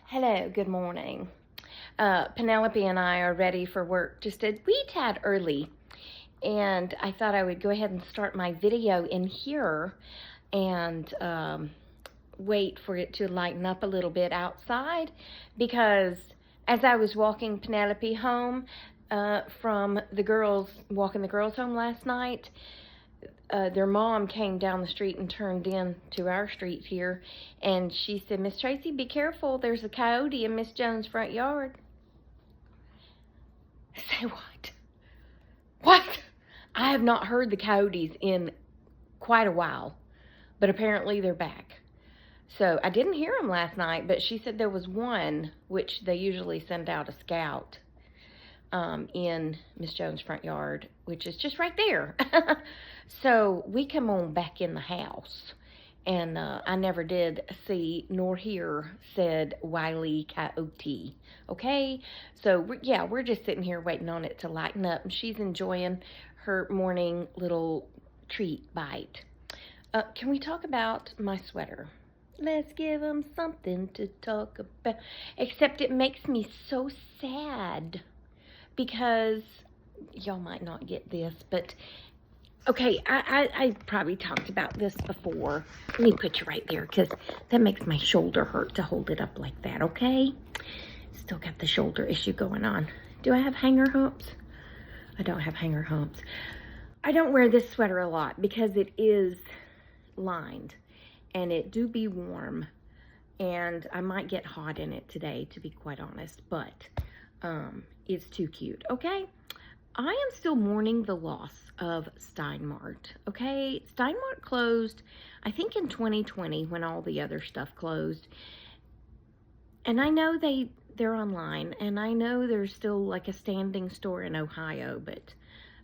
Hello, good morning. Penelope and I are ready for work just a wee tad early, and I thought I would go ahead and start my video in here and wait for it to lighten up a little bit outside, because as I was walking Penelope home from walking the girls home last night, their mom came down the street and turned in to our street here, and she said, "Miss Tracy, be careful, there's a coyote in Miss Jones' front yard." I say, what? What? I have not heard the coyotes in quite a while, but apparently they're back. So I didn't hear them last night, but she said there was one, which they usually send out a scout in Miss Jones' front yard, which is just right there. So we come on back in the house, and I never did see nor hear said wily coyote. Okay, so we're just sitting here waiting on it to lighten up, and she's enjoying her morning little treat bite. Can we talk about my sweater? Let's give them something to talk about. Except it makes me so sad, because y'all might not get this, but okay, I probably talked about this before. Let me put you right there, because that makes my shoulder hurt to hold it up like that, okay? Still got the shoulder issue going on. Do I have hanger humps? I don't have hanger humps. I don't wear this sweater a lot because it is lined, and it do be warm, and I might get hot in it today, to be quite honest, but it's too cute, okay? I am still mourning the loss of Stein Mart, okay? Stein Mart closed, I think in 2020, when all the other stuff closed. And I know they're online, and I know there's still like a standing store in Ohio, but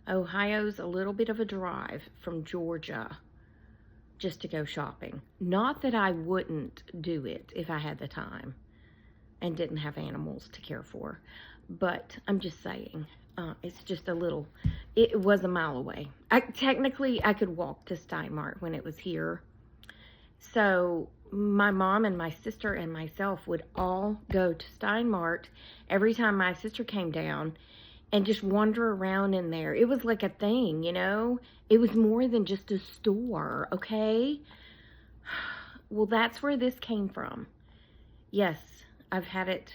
Ohio's a little bit of a drive from Georgia just to go shopping. Not that I wouldn't do it if I had the time and didn't have animals to care for, but I'm just saying, it's just it was a mile away. Technically, I could walk to Stein Mart when it was here. So my mom and my sister and myself would all go to Stein Mart every time my sister came down and just wander around in there. It was like a thing, you know? It was more than just a store, okay? Well, that's where this came from. Yes, I've had it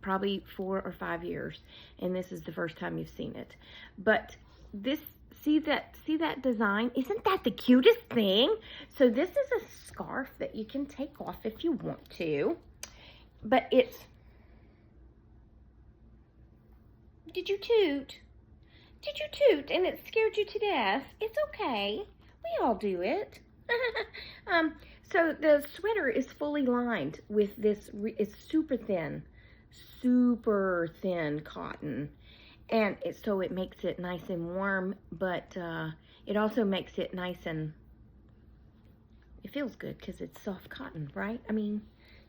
probably 4 or 5 years, and this is the first time you've seen it. But this, see that design? Isn't that the cutest thing? So this is a scarf that you can take off if you want to, but it's, did you toot? Did you toot and it scared you to death? It's okay. We all do it. So the sweater is fully lined with this, it's super thin cotton. And so it makes it nice and warm, but it also makes it nice and, it feels good because it's soft cotton, right? I mean,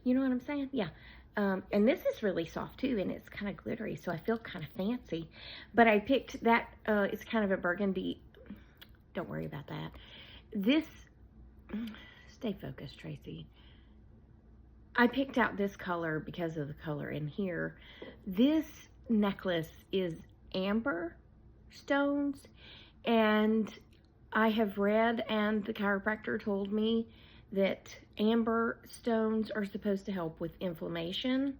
you know what I'm saying? Yeah. And this is really soft too, and it's kind of glittery, so I feel kind of fancy. But I picked that, it's kind of a burgundy. Don't worry about that. This, stay focused, Tracy. I picked out this color because of the color in here. This necklace is amber stones, and I have read, and the chiropractor told me that amber stones are supposed to help with inflammation.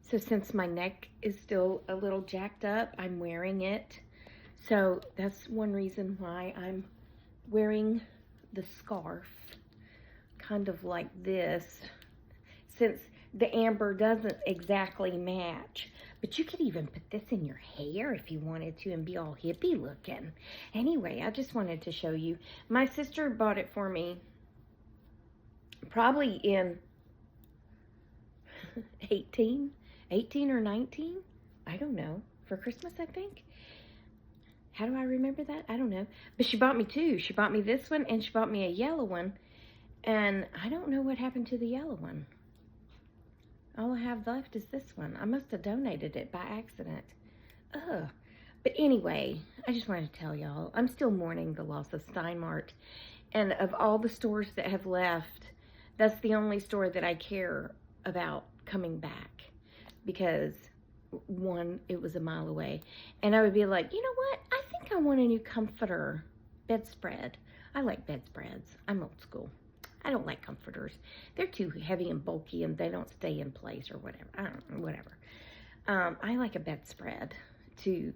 So since my neck is still a little jacked up, I'm wearing it. So that's one reason why I'm wearing the scarf, kind of like this, since the amber doesn't exactly match. But you could even put this in your hair if you wanted to and be all hippie looking. Anyway, I just wanted to show you. My sister bought it for me probably in 18 or 19, I don't know, for Christmas, I think. How do I remember that? I don't know. But she bought me two. She bought me this one, and she bought me a yellow one. And I don't know what happened to the yellow one. All I have left is this one. I must have donated it by accident. Ugh. But anyway, I just wanted to tell y'all, I'm still mourning the loss of Stein Mart. And of all the stores that have left, that's the only store that I care about coming back because, one, it was a mile away. And I would be like, you know what? I think I want a new comforter bedspread. I like bedspreads. I'm old school. I don't like comforters. They're too heavy and bulky and they don't stay in place or whatever. I don't know, whatever. I like a bedspread to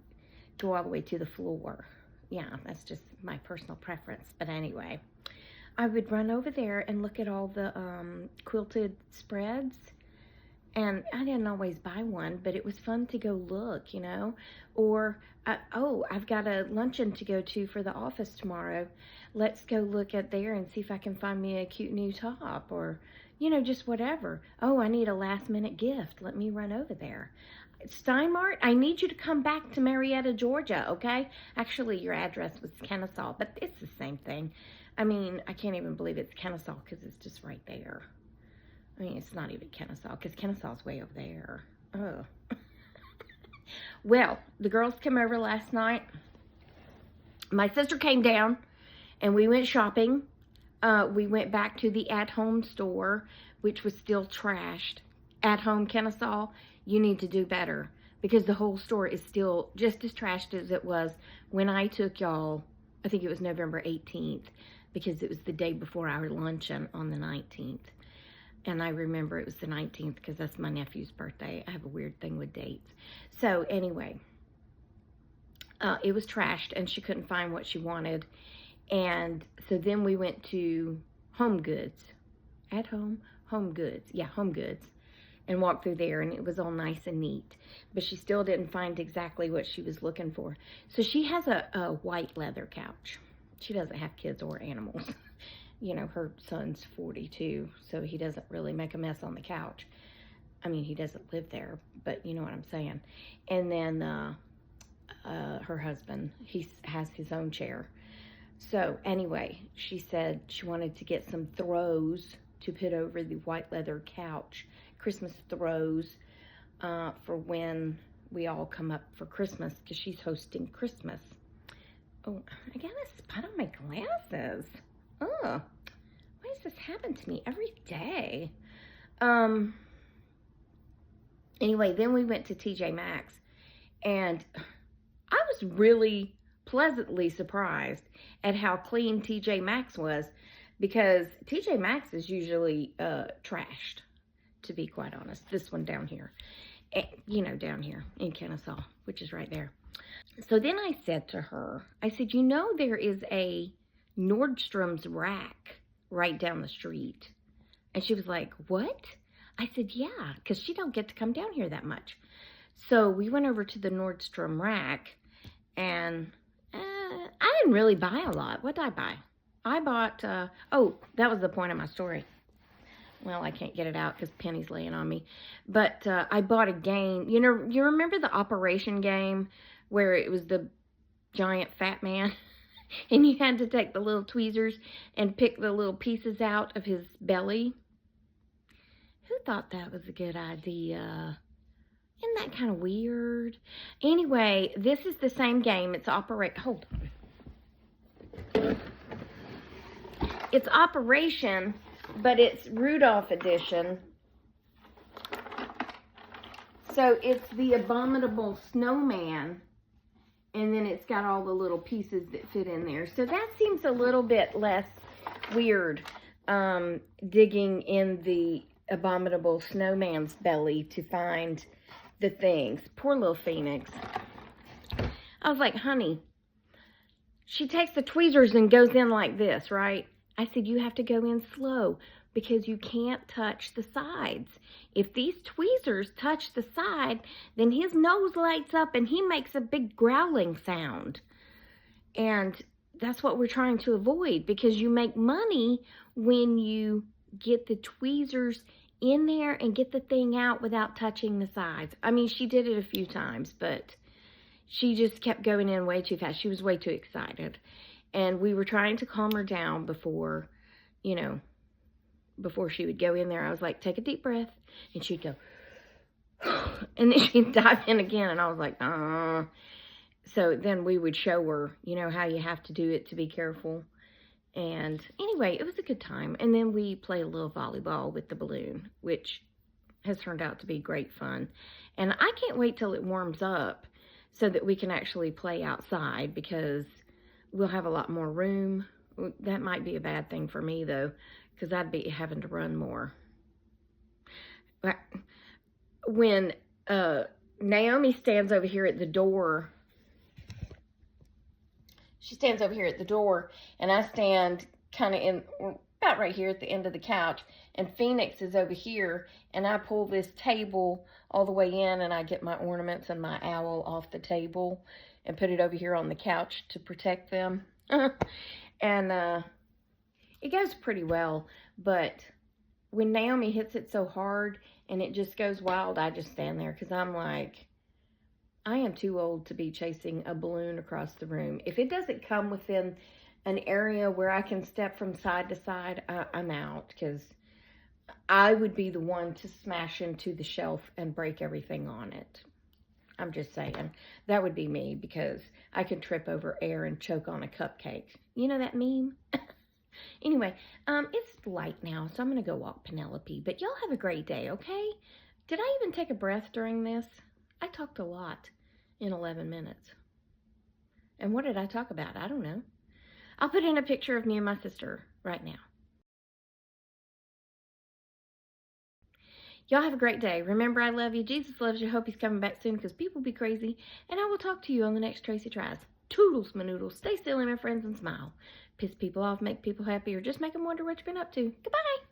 go all the way to the floor. Yeah, that's just my personal preference. But anyway, I would run over there and look at all the quilted spreads. And I didn't always buy one, but it was fun to go look, you know. Or, oh, I've got a luncheon to go to for the office tomorrow. Let's go look at there and see if I can find me a cute new top or, you know, just whatever. Oh, I need a last minute gift. Let me run over there. Steinmart, I need you to come back to Marietta, Georgia, okay? Actually, your address was Kennesaw, but it's the same thing. I mean, I can't even believe it's Kennesaw because it's just right there. I mean, it's not even Kennesaw because Kennesaw's way over there. Oh. Well, the girls came over last night. My sister came down and we went shopping. We went back to the at-home store, which was still trashed. At-home Kennesaw, you need to do better because the whole store is still just as trashed as it was when I took y'all. I think it was November 18th because it was the day before our luncheon on the 19th. And I remember it was the 19th because that's my nephew's birthday. I have a weird thing with dates. So anyway, it was trashed and she couldn't find what she wanted. And so then we went to Home Goods. At Home? Home Goods. Yeah, Home Goods. And walked through there and it was all nice and neat. But she still didn't find exactly what she was looking for. So she has a white leather couch. She doesn't have kids or animals. You know, her son's 42, so he doesn't really make a mess on the couch. I mean, he doesn't live there, but you know what I'm saying. And then her husband, he has his own chair. So anyway, she said she wanted to get some throws to put over the white leather couch, Christmas throws for when we all come up for Christmas, because she's hosting Christmas. Oh, I got a spot on my glasses. Oh, why does this happen to me every day? Anyway, then we went to TJ Maxx, and I was really pleasantly surprised at how clean TJ Maxx was, because TJ Maxx is usually trashed, to be quite honest. This one down here, you know, down here in Kennesaw, which is right there. So then I said to her, I said, you know, there is a Nordstrom's rack right down the street. And she was like, what? I said, yeah, because she don't get to come down here that much. So we went over to the Nordstrom rack, and I didn't really buy a lot. What did I buy? I bought, oh, that was the point of my story. Well, I can't get it out because Penny's laying on me. But I bought a game. You know, you remember the Operation game where it was the giant fat man? And you had to take the little tweezers and pick the little pieces out of his belly. Who thought that was a good idea? Isn't that kind of weird? Anyway, this is the same game. It's hold on. It's Operation, but it's Rudolph edition. So it's the Abominable Snowman. And then it's got all the little pieces that fit in there. So that seems a little bit less weird, digging in the Abominable Snowman's belly to find the things. Poor little Phoenix. I was like, honey, she takes the tweezers and goes in like this, right? I said, you have to go in slow because you can't touch the sides. If these tweezers touch the side, then his nose lights up and he makes a big growling sound. And that's what we're trying to avoid, because you make money when you get the tweezers in there and get the thing out without touching the sides. I mean, she did it a few times, but she just kept going in way too fast. She was way too excited. And we were trying to calm her down before, you know, before she would go in there. I was like, take a deep breath. And she'd go, and then she'd dive in again. And I was like, So then we would show her, you know, how you have to do it to be careful. And anyway, it was a good time. And then we played a little volleyball with the balloon, which has turned out to be great fun. And I can't wait till it warms up so that we can actually play outside, because we'll have a lot more room. That might be a bad thing for me, though, because I'd be having to run more. When Naomi stands over here at the door, she stands over here at the door, and I stand kind of in about right here at the end of the couch, and Phoenix is over here, and I pull this table all the way in, and I get my ornaments and my owl off the table and put it over here on the couch to protect them. And it goes pretty well, but when Naomi hits it so hard and it just goes wild, I just stand there, because I'm like, I am too old to be chasing a balloon across the room. If it doesn't come within an area where I can step from side to side, I'm out, because I would be the one to smash into the shelf and break everything on it. I'm just saying. That would be me, because I can trip over air and choke on a cupcake. You know that meme? Anyway, it's light now, so I'm going to go walk Penelope. But y'all have a great day, okay? Did I even take a breath during this? I talked a lot in 11 minutes. And what did I talk about? I don't know. I'll put in a picture of me and my sister right now. Y'all have a great day. Remember, I love you. Jesus loves you. Hope he's coming back soon, because people be crazy. And I will talk to you on the next Tracy Tries. Toodles, my noodles. Stay silly, my friends, and smile. Piss people off, make people happy, or just make them wonder what you've been up to. Goodbye.